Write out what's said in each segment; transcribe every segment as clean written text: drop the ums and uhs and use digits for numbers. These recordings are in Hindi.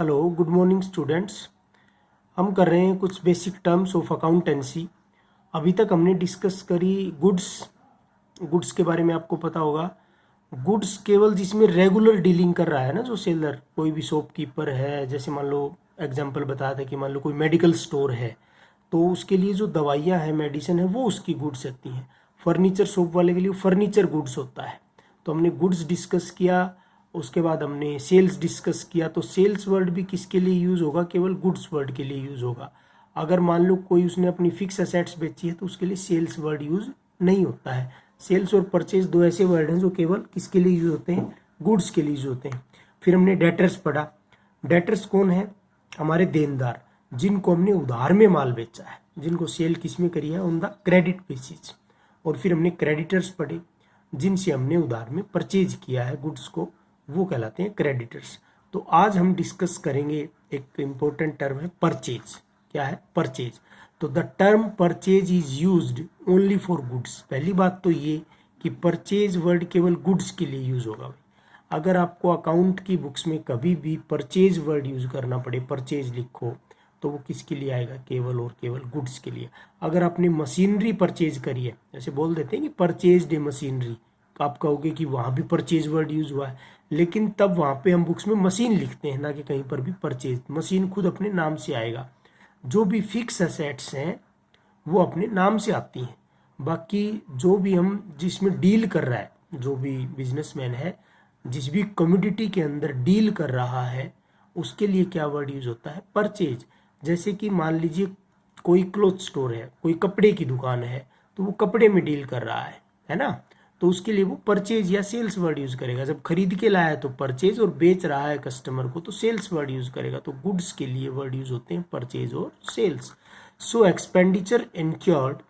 Hello, good morning students. हम कर रहे हैं कुछ बेसिक टर्म्स ऑफ अकाउंटेंसी। अभी तक हमने डिस्कस करी गुड्स के बारे में। आपको पता होगा गुड्स केवल जिसमें रेगुलर डीलिंग कर रहा है ना, जो सेलर, कोई भी शॉपकीपर है, जैसे मान लो एग्जांपल बताया था कि मान लो कोई मेडिकल स्टोर है तो उसके लिए जो दवाइयाँ हैं, मेडिसिन है, वो उसकी गुड्स होती हैं। फर्नीचर शॉप वाले के लिए फर्नीचर गुड्स होता है। तो हमने गुड्स डिस्कस किया, उसके बाद हमने सेल्स डिस्कस किया। तो सेल्स वर्ड भी किसके लिए यूज़ होगा? केवल गुड्स वर्ड के लिए यूज़ होगा। अगर मान लो कोई उसने अपनी फिक्स असेट्स बेची है तो उसके लिए सेल्स वर्ड यूज़ नहीं होता है। सेल्स और परचेज दो ऐसे वर्ड हैं जो केवल किसके लिए यूज़ होते हैं? गुड्स के लिए यूज़ होते हैं। फिर हमने डेटर्स पढ़ा। डेटर्स कौन है? हमारे देनदार, जिनको हमने उधार में माल बेचा है, जिनको सेल किस में करी है? On the credit basis. और फिर हमने क्रेडिटर्स पढ़े, जिनसे हमने उधार में परचेज किया है गुड्स को, वो कहलाते हैं क्रेडिटर्स। तो आज हम डिस्कस करेंगे एक इम्पोर्टेंट टर्म है परचेज। क्या है? परचेज। तो the term purchase is used only for goods. पहली बात तो ये कि परचेज वर्ड केवल गुड्स के लिए यूज होगा। अगर आपको अकाउंट की बुक्स में कभी भी परचेज वर्ड यूज करना पड़े, परचेज लिखो, तो वो किसके लिए आएगा? केवल और केवल गुड्स के लिए। अगर आपने मशीनरी परचेज करी है, जैसे बोल देते हैं कि परचेज ए मशीनरी, तो आप कहोगे कि वहाँ भी परचेज वर्ड यूज हुआ है, लेकिन तब वहाँ पे हम बुक्स में मशीन लिखते हैं, ना कि कहीं पर भी परचेज। मशीन खुद अपने नाम से आएगा। जो भी फिक्स असेट्स हैं वो अपने नाम से आती हैं। बाकी जो भी हम जिसमें डील कर रहा है, जो भी बिजनेसमैन है जिस भी कम्योडिटी के अंदर डील कर रहा है, उसके लिए क्या वर्ड यूज होता है? परचेज। जैसे कि मान लीजिए कोई क्लोथ स्टोर है, कोई कपड़े की दुकान है, तो वो कपड़े में डील कर रहा है ना, तो उसके लिए वो परचेज या सेल्स वर्ड यूज करेगा। जब खरीद के लाया है तो परचेज, और बेच रहा है कस्टमर को तो सेल्स वर्ड यूज करेगा। तो गुड्स के लिए वर्ड यूज होते हैं परचेज और sales. So expenditure incurred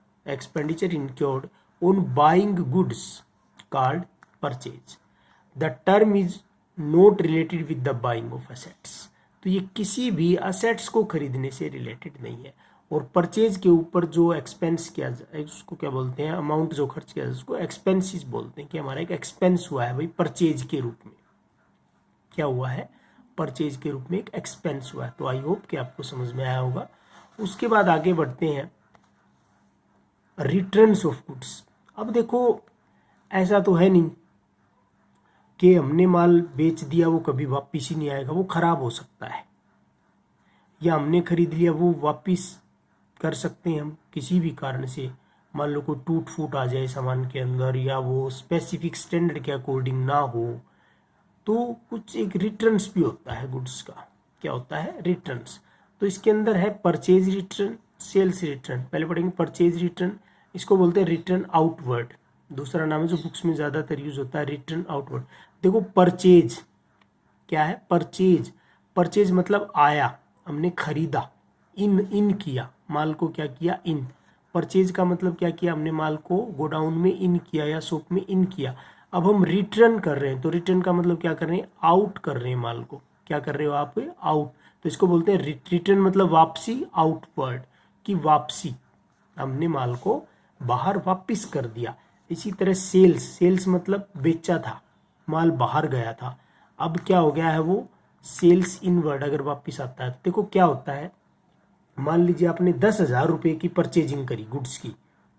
on buying goods called purchase. The term is not related with the buying of assets. तो ये किसी भी असेट्स को खरीदने से रिलेटेड नहीं है। और परचेज के ऊपर जो एक्सपेंस किया जाए, उसको क्या बोलते हैं? अमाउंट जो खर्च किया जाए उसको एक्सपेंसिस बोलते हैं, कि हमारा एक एक्सपेंस हुआ है भाई परचेज के रूप में। क्या हुआ है? परचेज के रूप में एक एक्सपेंस हुआ है। तो आई होप कि आपको समझ में आया होगा। उसके बाद आगे बढ़ते हैं, रिटर्न्स ऑफ गुड्स। अब देखो, ऐसा तो है नहीं कि हमने माल बेच दिया वो कभी वापिस ही नहीं आएगा, वो खराब हो सकता है। या हमने खरीद लिया वो वापिस कर सकते हैं हम किसी भी कारण से। मान लो कोई टूट फूट आ जाए सामान के अंदर, या वो स्पेसिफिक स्टैंडर्ड के अकॉर्डिंग ना हो, तो कुछ एक रिटर्न्स भी होता है गुड्स का। क्या होता है? रिटर्न्स। तो इसके अंदर है परचेज रिटर्न, सेल्स रिटर्न। पहले पढ़ेंगे परचेज रिटर्न। इसको बोलते हैं रिटर्न आउटवर्ड। दूसरा नाम है जो बुक्स में ज़्यादातर यूज होता है, रिटर्न आउटवर्ड। देखो परचेज क्या है? परचेज, परचेज मतलब आया, हमने खरीदा, इन किया, माल को क्या किया? इन। परचेज का मतलब क्या किया? हमने माल को गोडाउन में इन किया या शॉप में इन किया। अब हम रिटर्न कर रहे हैं, तो रिटर्न का मतलब क्या कर रहे हैं? आउट कर रहे हैं माल को। क्या कर रहे हो आप? आउट। तो इसको बोलते हैं रिटर्न, मतलब वापसी, आउटवर्ड की वापसी। हमने माल को बाहर वापिस कर दिया। इसी तरह सेल्स, सेल्स मतलब बेचा था, माल बाहर गया था, अब क्या हो गया है? वो सेल्स इनवर्ड अगर वापिस आता है। तो देखो क्या होता है, मान लीजिए आपने 10,000 रुपये की परचेजिंग करी गुड्स की,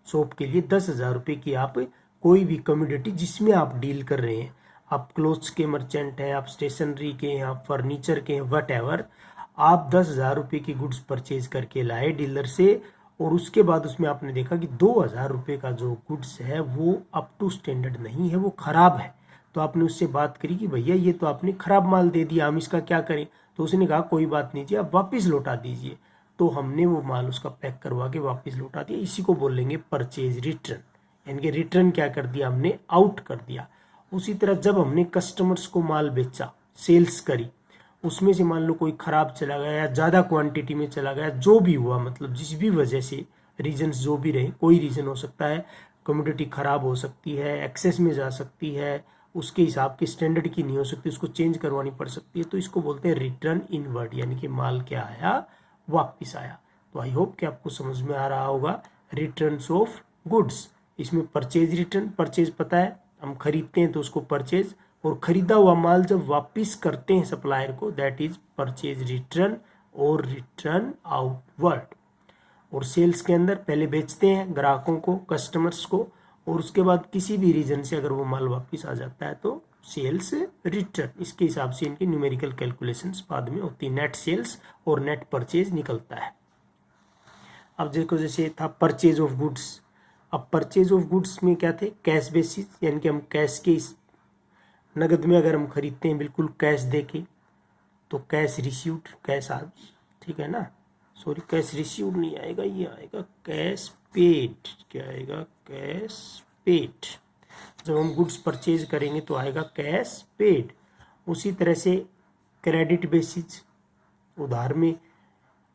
शॉप के लिए 10,000 रुपये की आप कोई भी कम्योडिटी जिसमें आप डील कर रहे हैं, आप क्लोथ्स के मर्चेंट हैं, आप स्टेशनरी के हैं, आप फर्नीचर के हैं, वट एवर, आप 10,000 रुपये की गुड्स परचेज करके लाए डीलर से, और उसके बाद उसमें आपने देखा कि 2,000 रुपये का जो गुड्स है वो अप टू स्टैंडर्ड नहीं है, वो खराब है। तो आपने उससे बात करी कि भैया ये तो आपने खराब माल दे दिया, हम इसका क्या करें? तो उसने कहा कोई बात नहीं जी, आप वापस लौटा दीजिए। तो हमने वो माल उसका पैक करवा के वापस लौटा दिया। इसी को बोलेंगे परचेज रिटर्न, यानी कि रिटर्न क्या कर दिया? हमने आउट कर दिया। उसी तरह जब हमने कस्टमर्स को माल बेचा, सेल्स करी, उसमें से मान लो कोई खराब चला गया या ज़्यादा क्वांटिटी में चला गया, जो भी हुआ, मतलब जिस भी वजह से, रीजंस जो भी रहे, कोई रीज़न हो सकता है, कमोडिटी खराब हो सकती है, एक्सेस में जा सकती है, उसके हिसाब के स्टैंडर्ड की नहीं हो सकती, उसको चेंज करवानी पड़ सकती है, तो इसको बोलते हैं रिटर्न इनवर्ड, यानी कि माल क्या आया? वापिस आया। तो आई होप कि आपको समझ में आ रहा होगा रिटर्न्स ऑफ गुड्स। इसमें परचेज रिटर्न, परचेज पता है, हम खरीदते हैं तो उसको परचेज, और खरीदा हुआ माल जब वापस करते हैं सप्लायर को, दैट इज परचेज रिटर्न और रिटर्न आउटवर्ड। और सेल्स के अंदर पहले बेचते हैं ग्राहकों को, कस्टमर्स को, और उसके बाद किसी भी रीजन से अगर वो माल वापस आ जाता है तो सेल्स रिटर्न। इसके हिसाब से इनकी न्यूमेरिकल कैलकुलेशंस बाद में होती है, नेट सेल्स और नेट परचेज निकलता है। अब देखो जैसे था परचेज ऑफ गुड्स। अब परचेज ऑफ गुड्स में क्या थे, कैश बेसिस, यानी कि हम कैश के नगद में अगर हम खरीदते हैं बिल्कुल कैश दे के तो कैश रिसीव्ड, कैश आज, ठीक है ना, सॉरी कैश रिसीव्ड नहीं आएगा, ये आएगा कैश पेड। क्या आएगा, कैश पेड। जब हम गुड्स परचेज करेंगे तो आएगा कैश पेड। उसी तरह से क्रेडिट बेसिस, उधार में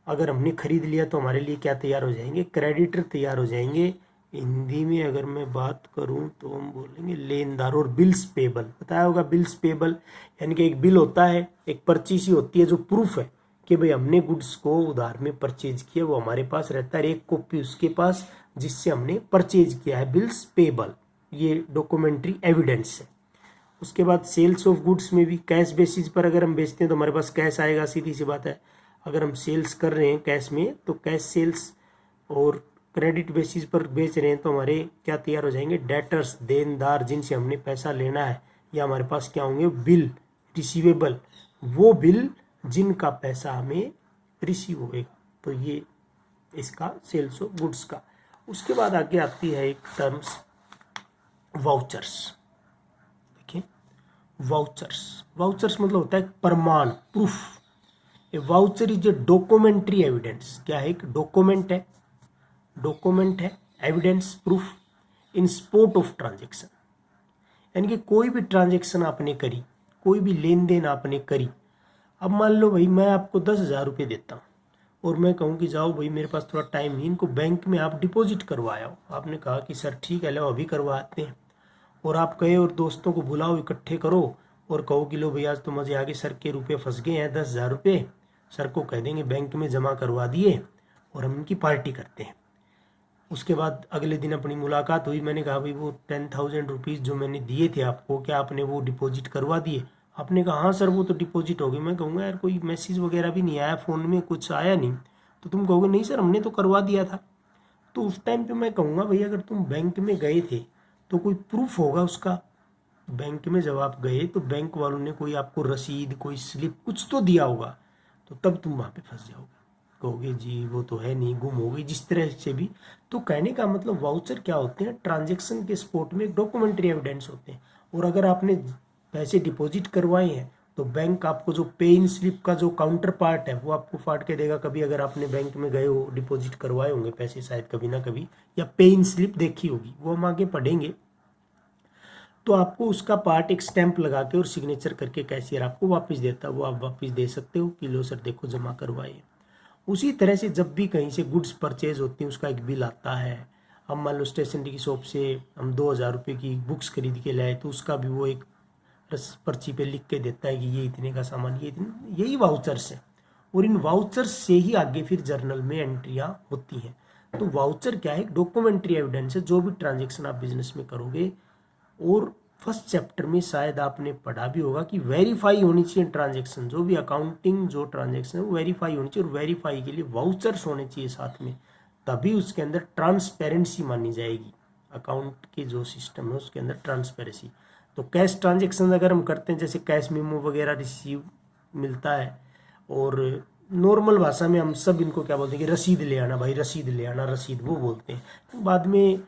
अगर हमने खरीद लिया तो हमारे लिए क्या तैयार हो जाएंगे, क्रेडिटर तैयार हो जाएंगे। हिंदी में अगर मैं बात करूं तो हम बोलेंगे लेनदार। और बिल्स पेबल, बताया होगा बिल्स पेबल, यानी कि एक बिल होता है, एक पर्ची सी होती है जो प्रूफ है कि भाई हमने गुड्स को उधार में परचेज किया, वो हमारे पास रहता है, एक कॉपी उसके पास जिससे हमने परचेज किया है, बिल्स पेबल, ये डॉक्यूमेंट्री एविडेंस है। उसके बाद सेल्स ऑफ गुड्स में भी कैश बेसिस पर अगर हम बेचते हैं तो हमारे पास कैश आएगा, सीधी सी बात है। अगर हम सेल्स कर रहे हैं कैश में तो कैश सेल्स, और क्रेडिट बेसिस पर बेच रहे हैं तो हमारे क्या तैयार हो जाएंगे, डेटर्स, देनदार, जिनसे हमने पैसा लेना है, या हमारे पास क्या होंगे, बिल, रिसीवेबल, वो बिल जिनका पैसा हमें रिसीव होएगा। तो ये इसका सेल्स ऑफ गुड्स का। उसके बाद आगे आती है एक टर्म्स वाउचर्स। देखिए वाउचर्स, वाउचर्स मतलब होता है प्रमाण, proof. A voucher is a documentary evidence. क्या है, एक डॉक्यूमेंट है, डॉक्यूमेंट है, evidence, proof in support of transaction. यानी कि कोई भी ट्रांजेक्शन आपने करी, कोई भी लेन देन आपने करी। अब मान लो भाई मैं आपको 10,000 रुपये देता हूँ और मैं कहूँ कि जाओ भाई मेरे पास थोड़ा टाइम नहीं, इनको बैंक में आप डिपॉजिट करवाया हो। आपने कहा कि सर ठीक है, लो अभी करवाते हैं। और आप कहे और दोस्तों को बुलाओ, इकट्ठे करो और कहो कि लो भाई आज तो मजे आगे, सर के रुपये फंस गए हैं, 10,000 रुपये सर को कह देंगे बैंक में जमा करवा दिए और हम इनकी पार्टी करते हैं। उसके बाद अगले दिन अपनी मुलाकात हुई, मैंने कहा भाई वो 10,000 रुपीज़ जो मैंने दिए थे आपको, क्या आपने वो डिपॉजिट करवा दिए? आपने कहा हाँ सर वो तो डिपॉजिट हो गई। मैं कहूँगा यार कोई मैसेज वगैरह भी नहीं आया, फ़ोन में कुछ आया नहीं। तो तुम कहोगे नहीं सर हमने तो करवा दिया था। तो उस टाइम पे मैं कहूँगा भाई अगर तुम बैंक में गए थे तो कोई प्रूफ होगा उसका। बैंक में जब आप गए तो बैंक वालों ने कोई आपको रसीद, कोई स्लिप कुछ तो दिया होगा, तो तब तुम वहाँ पे फंस जाओगे, कहोगे जी वो तो है नहीं, गुम हो गई, जिस तरह से भी। तो कहने का मतलब वाउचर क्या होते हैं, ट्रांजैक्शन के स्पॉट में डॉक्यूमेंट्री एविडेंस होते हैं। और अगर आपने पैसे डिपॉजिट करवाए हैं तो बैंक आपको जो पे इन स्लिप का जो काउंटर पार्ट है वो आपको फाड़ के देगा। कभी अगर आपने बैंक में गए हो, डिपॉजिट करवाए होंगे पैसे शायद कभी ना कभी, या पे इन स्लिप देखी होगी, वो हम आगे पढ़ेंगे, तो आपको उसका पार्ट एक स्टैंप लगा के और सिग्नेचर करके कैशियर आपको वापस देता है, वो आप वापस दे सकते हो कि लो सर देखो जमा करवाए। उसी तरह से जब भी कहीं से गुड्स परचेज होती हैं उसका एक बिल आता है। हम मान लो स्टेशनरी की शॉप से हम 2,000 रुपये की बुक्स खरीद के लाए तो उसका भी वो एक पर्ची पे लिख के देता है कि ये इतने का सामान, ये इतने, यही वाउचर्स है। और इन वाउचर्स से ही आगे फिर जर्नल में एंट्रियाँ होती हैं। तो वाउचर क्या है, डॉक्यूमेंट्री एविडेंस है जो भी ट्रांजेक्शन आप बिजनेस में करोगे। और फर्स्ट चैप्टर में शायद आपने पढ़ा भी होगा कि वेरीफाई होनी चाहिए ट्रांजेक्शन, जो भी अकाउंटिंग जो ट्रांजेक्शन है वो वेरीफाई होनी चाहिए। और वेरीफाई के लिए वाउचर्स होने चाहिए साथ में, तभी उसके अंदर ट्रांसपेरेंसी मानी जाएगी। अकाउंट के जो सिस्टम है उसके अंदर ट्रांसपेरेंसी। तो कैश ट्रांजेक्शन अगर हम करते हैं, जैसे कैश मेमो वगैरह रिसीव मिलता है, और नॉर्मल भाषा में हम सब इनको क्या बोलते हैं कि रसीद ले आना, भाई रसीद ले आना, रसीद वो बोलते हैं। बाद में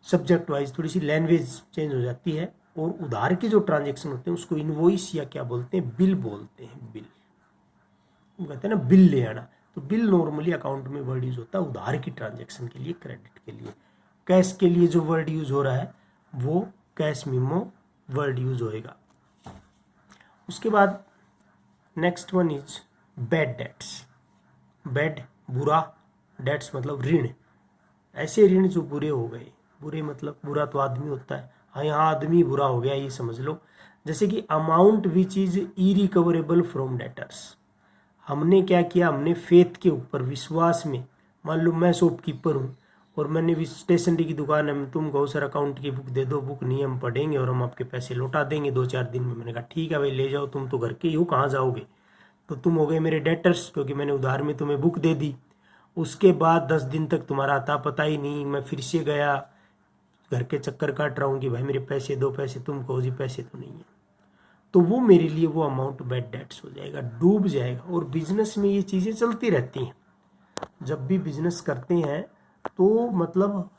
सब्जेक्ट वाइज थोड़ी सी लैंग्वेज चेंज हो जाती है। और उधार के जो ट्रांजेक्शन होते हैं उसको इनवॉइस या क्या बोलते हैं, बिल बोलते हैं। बिल वो कहते हैं ना, बिल ले आना। तो बिल नॉर्मली अकाउंट में वर्ड यूज होता है उधार की ट्रांजेक्शन के लिए, क्रेडिट के लिए। कैश के लिए जो वर्ड यूज हो रहा है वो कैश मेमो वर्ड यूज होएगा। उसके बाद next one is bad debts. Bad बुरा, डेट्स मतलब ऋण, ऐसे ऋण जो बुरे हो गए। बुरे मतलब बुरा तो आदमी होता है, हाँ यहाँ आदमी बुरा हो गया ये समझ लो। जैसे कि amount which is irrecoverable from debtors. हमने क्या किया, हमने फेथ के ऊपर, विश्वास में, मान लो मैं शॉपकीपर हूँ और मैंने भी स्टेशनरी की दुकान है, तुम कहो सर अकाउंट की बुक दे दो, बुक नहीं हम पढ़ेंगे और हम आपके पैसे लौटा देंगे 2-4 दिन में। मैंने कहा ठीक है भाई ले जाओ, तुम तो घर के ही हो, कहाँ जाओगे। तो तुम हो गए मेरे डेटर्स, क्योंकि मैंने उधार में तुम्हें बुक दे दी। उसके बाद 10 दिन तक तुम्हारा आता पता ही नहीं। मैं फिर से गया, घर के चक्कर काट रहा हूँ कि भाई मेरे पैसे दो, पैसे, तुम कहो जी पैसे तो नहीं है। तो वो मेरे लिए वो अमाउंट बैड डेट्स हो जाएगा, डूब जाएगा। और बिजनेस में ये चीज़ें चलती रहती हैं। जब भी बिजनेस करते हैं तो मतलब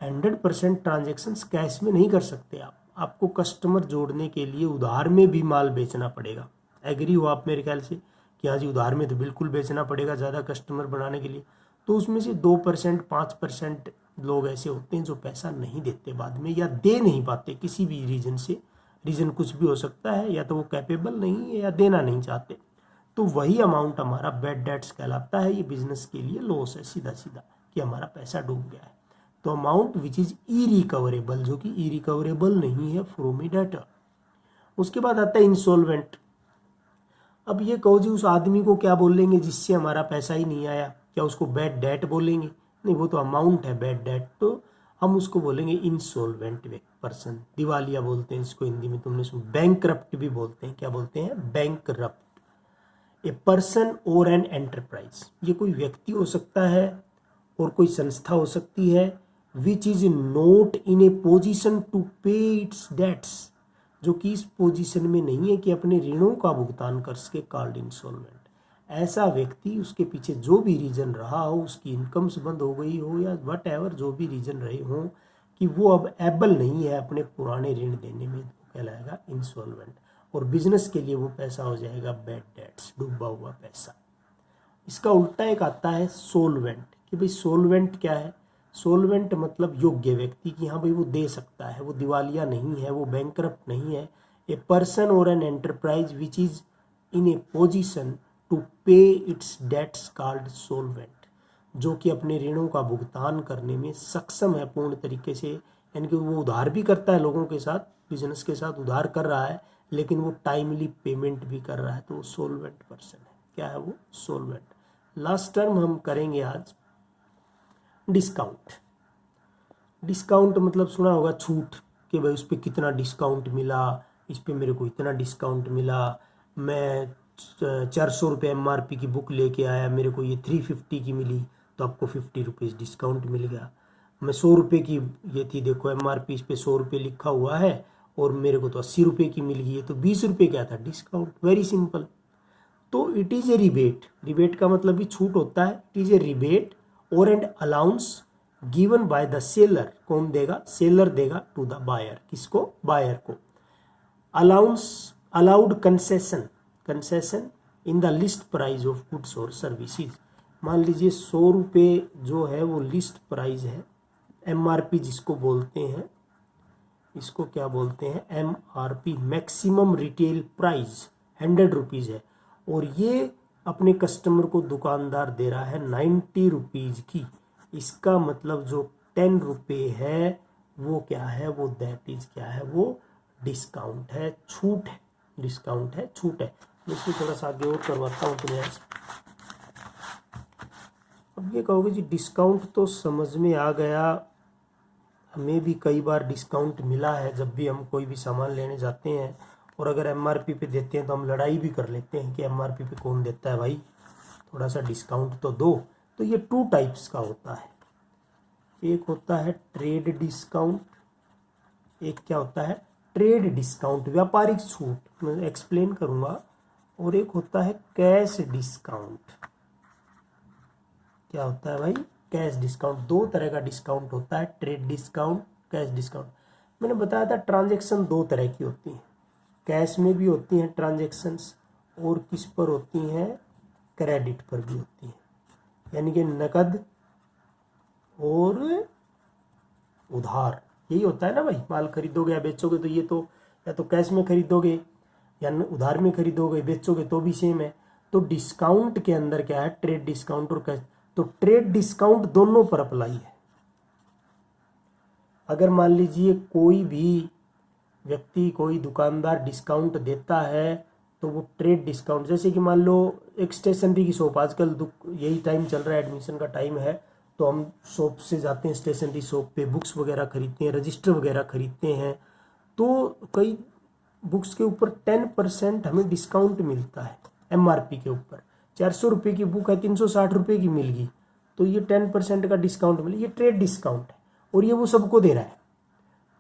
100% ट्रांजेक्शन्स कैश में नहीं कर सकते आप। आपको कस्टमर जोड़ने के लिए उधार में भी माल बेचना पड़ेगा। एग्री हो आप मेरे ख्याल से कि हाँ जी उधार में तो बिल्कुल बेचना पड़ेगा ज़्यादा कस्टमर बनाने के लिए। तो उसमें से 2% 5% लोग ऐसे होते हैं जो पैसा नहीं देते बाद में, या दे नहीं पाते किसी भी रीज़न से। रीज़न कुछ भी हो सकता है, या तो वो कैपेबल नहीं है या देना नहीं चाहते। तो वही अमाउंट हमारा बैड डेट्स कहलाता है। ये बिजनेस के लिए लॉस है सीधा सीधा, कि हमारा पैसा डूब गया है। तो अमाउंट विच इज इरिकवरेबल, जो कि इरिकवरेबल नहीं है फ्रॉम ए डेटर। उसके बाद आता है इंसॉल्वेंट। अब ये कहो जी उस आदमी को क्या बोलेंगे जिससे हमारा पैसा ही नहीं आया, क्या उसको बैड डेट बोलेंगे? नहीं, वो तो अमाउंट है बैड डेट, तो हम उसको बोलेंगे इंसॉल्वेंट पर्सन। दिवालिया बोलते हैं इसको हिंदी में, तुमने सुन। बैंकरप्ट भी बोलते हैं। क्या बोलते हैं? बैंकरप्ट। ए पर्सन और एन एंटरप्राइज, ये कोई व्यक्ति हो सकता है और कोई संस्था हो सकती है, which is not in a position to pay its debts, जो कि इस पोजीशन में नहीं है कि अपने ऋणों का भुगतान कर सके, कॉल्ड इंसॉल्वेंट। ऐसा व्यक्ति, उसके पीछे जो भी रीजन रहा हो, उसकी इनकम्स बंद हो गई हो या वट एवर जो भी रीजन रहे हो, कि वो अब एबल नहीं है अपने पुराने ऋण देने में, तो कहलाएगा इंसॉल्वेंट। और बिजनेस के लिए वो पैसा हो जाएगा बैड डेट्स, डूबा हुआ पैसा। इसका उल्टा एक आता है सोलवेंट, कि भाई सोलवेंट क्या है? सोलवेंट मतलब योग्य व्यक्ति, कि हाँ भाई वो दे सकता है, वो दिवालिया नहीं है, वो बैंकरप्ट नहीं है। ए पर्सन और an enterprise which is in a position to pay its debts called solvent, जो कि अपने ऋणों का भुगतान करने में सक्षम है पूर्ण तरीके से। यानी कि वो उधार भी करता है लोगों के साथ, बिजनेस के साथ उधार कर रहा है, लेकिन वो टाइमली पेमेंट भी कर रहा है, तो वो सोलवेंट पर्सन है। क्या है वो? सोलवेंट। लास्ट टर्म हम करेंगे आज डिस्काउंट। डिस्काउंट मतलब सुना होगा छूट, कि भाई उस पर कितना डिस्काउंट मिला, इस पे मेरे को इतना डिस्काउंट मिला। मैं 400 रुपये MRP की बुक लेके आया, मेरे को ये 350 की मिली, तो आपको 50 रुपीज़ डिस्काउंट मिल गया। मैं 100 रुपये की ये थी, देखो MRP इस पे 100 रुपये लिखा हुआ है और मेरे को तो 80 रुपये की मिल गई है, तो 20 रुपये क्या था? डिस्काउंट। Very simple. तो it is a rebate. Rebate का मतलब भी छूट होता है। इट इज़ ए रिबेट और and allowance given by the seller. कौन देगा? सेलर देगा टू द बायर। किसको? बायर को। Allowance, allowed concession, concession in the list price of goods और सर्विसेज। मान लीजिए 100 रुपये जो है वो लिस्ट प्राइस है, MRP जिसको बोलते हैं, इसको क्या बोलते हैं? MRP, maximum retail price 100 rupees है, और ये अपने कस्टमर को दुकानदार दे रहा है 90 रुपीज़ की। इसका मतलब जो 10 रुपये है वो क्या है? वो दैट इज क्या है? वो डिस्काउंट है, छूट है। डिस्काउंट है, छूट है। मैं इसको थोड़ा सा आगे और करवाता हूँ तुम्हें। अब ये कहोगे जी डिस्काउंट तो समझ में आ गया, हमें भी कई बार डिस्काउंट मिला है जब भी हम कोई भी सामान लेने जाते हैं, और अगर MRP पे देते हैं तो हम लड़ाई भी कर लेते हैं कि MRP पे कौन देता है भाई, थोड़ा सा डिस्काउंट तो दो। तो ये 2 टाइप्स का होता है। एक होता है ट्रेड डिस्काउंट, एक क्या होता है? ट्रेड डिस्काउंट, व्यापारिक छूट, मैं एक्सप्लेन करूंगा। और एक होता है कैश डिस्काउंट। क्या होता है भाई? Cash discount. 2 तरह का डिस्काउंट होता है, ट्रेड डिस्काउंट, कैश डिस्काउंट। मैंने बताया था ट्रांजैक्शन 2 तरह की होती हैं, कैश में भी होती हैं ट्रांजैक्शंस, और किस पर होती हैं? क्रेडिट पर भी होती हैं, यानी कि नकद और उधार। यही होता है ना भाई, माल खरीदोगे या बेचोगे तो ये तो या तो कैश में खरीदोगे या उधार में खरीदोगे, बेचोगे तो भी सेम है। तो डिस्काउंट के अंदर क्या है? ट्रेड डिस्काउंट और कैश। तो ट्रेड डिस्काउंट दोनों पर अप्लाई है। अगर मान लीजिए कोई भी व्यक्ति, कोई दुकानदार डिस्काउंट देता है तो वो ट्रेड डिस्काउंट, जैसे कि मान लो एक स्टेशनरी की शॉप, आजकल यही टाइम चल रहा है, एडमिशन का टाइम है, तो हम शॉप से जाते हैं, स्टेशनरी शॉप पे बुक्स वगैरह खरीदते हैं, रजिस्टर वगैरह खरीदते हैं, तो कई बुक्स के ऊपर 10% हमें डिस्काउंट मिलता है MRP के ऊपर। 400 रुपये की बुक है, 360 रुपये की मिल गई, तो ये 10% का डिस्काउंट मिले, ये ट्रेड डिस्काउंट है। और ये वो सबको दे रहा है,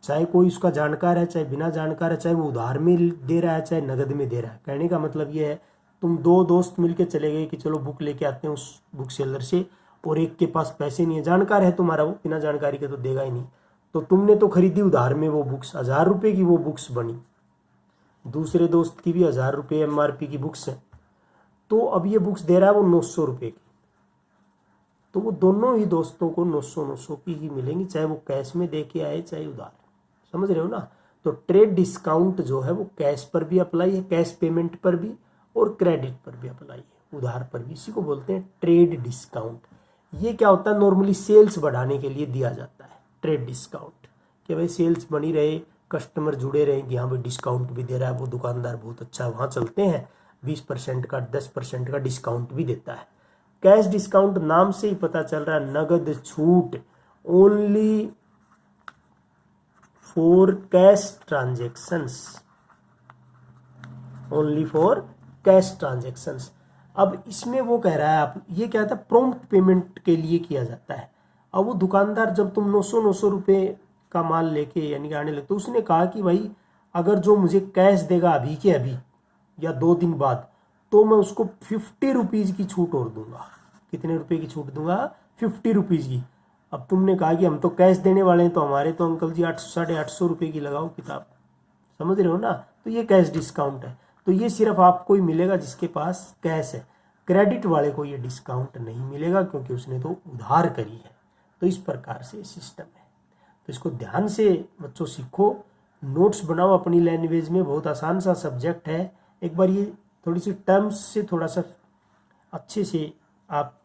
चाहे कोई उसका जानकार है, चाहे बिना जानकार है, चाहे वो उधार में दे रहा है, चाहे नगद में दे रहा है। कहने का मतलब ये है, तुम 2 दोस्त मिलके चले गए कि चलो बुक लेके आते हैं उस बुक सेलर से, और एक के पास पैसे नहीं है, जानकार है तुम्हारा, वो बिना जानकारी के तो देगा ही नहीं, तो तुमने तो खरीदी उधार में वो बुक्स, 1000 रुपये की वो बुक्स बनी, दूसरे दोस्त की भी 1000 रुपये MRP की बुक्स है, तो अब ये बुक्स दे रहा है वो 900 रुपये की, तो वो दोनों ही दोस्तों को 900 की ही मिलेंगी, चाहे वो कैश में दे के आए चाहे उधार। समझ रहे हो ना? तो ट्रेड डिस्काउंट जो है वो कैश पर भी अप्लाई है, कैश पेमेंट पर भी, और क्रेडिट पर भी अप्लाई है, उधार पर भी। इसी को बोलते हैं ट्रेड डिस्काउंट। ये क्या होता है, नॉर्मली सेल्स बढ़ाने के लिए दिया जाता है ट्रेड डिस्काउंट, कि भाई सेल्स बनी रहे, कस्टमर जुड़े रहे कि हाँ भाई डिस्काउंट भी दे रहा है वो दुकानदार, बहुत अच्छा, वहाँ चलते हैं, 20% का 10% का डिस्काउंट भी देता है। कैश डिस्काउंट नाम से ही पता चल रहा है, नगद छूट, only for cash transactions, only for cash transactions. अब इसमें वो कह रहा है, आप ये क्या था, प्रॉम्प्ट पेमेंट के लिए किया जाता है। अब वो दुकानदार जब तुम 900 रुपये का माल लेके यानी कि आने लगते, तो उसने कहा कि भाई अगर जो मुझे कैश देगा अभी के अभी या 2 दिन बाद, तो मैं उसको 50 रुपीज़ की छूट और दूंगा। कितने रुपए की छूट दूंगा? 50 रुपीज़ की। अब तुमने कहा कि हम तो कैश देने वाले हैं, तो हमारे तो अंकल जी 800 850 रुपये की लगाओ किताब। समझ रहे हो ना? तो ये कैश डिस्काउंट है। तो ये सिर्फ आपको ही मिलेगा जिसके पास कैश है, क्रेडिट वाले को ये डिस्काउंट नहीं मिलेगा, क्योंकि उसने तो उधार करी है। तो इस प्रकार से सिस्टम है। तो इसको ध्यान से बच्चों सीखो, नोट्स बनाओ अपनी लैंग्वेज में, बहुत आसान सा सब्जेक्ट है। एक बार ये थोड़ी सी टर्म्स से थोड़ा सा अच्छे से आप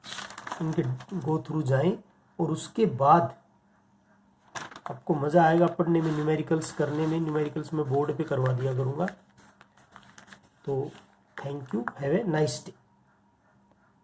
इनके गो थ्रू जाएं, और उसके बाद आपको मज़ा आएगा पढ़ने में, न्यूमेरिकल्स करने में। न्यूमेरिकल्स मैं बोर्ड पे करवा दिया करूँगा। तो thank you, have a nice day.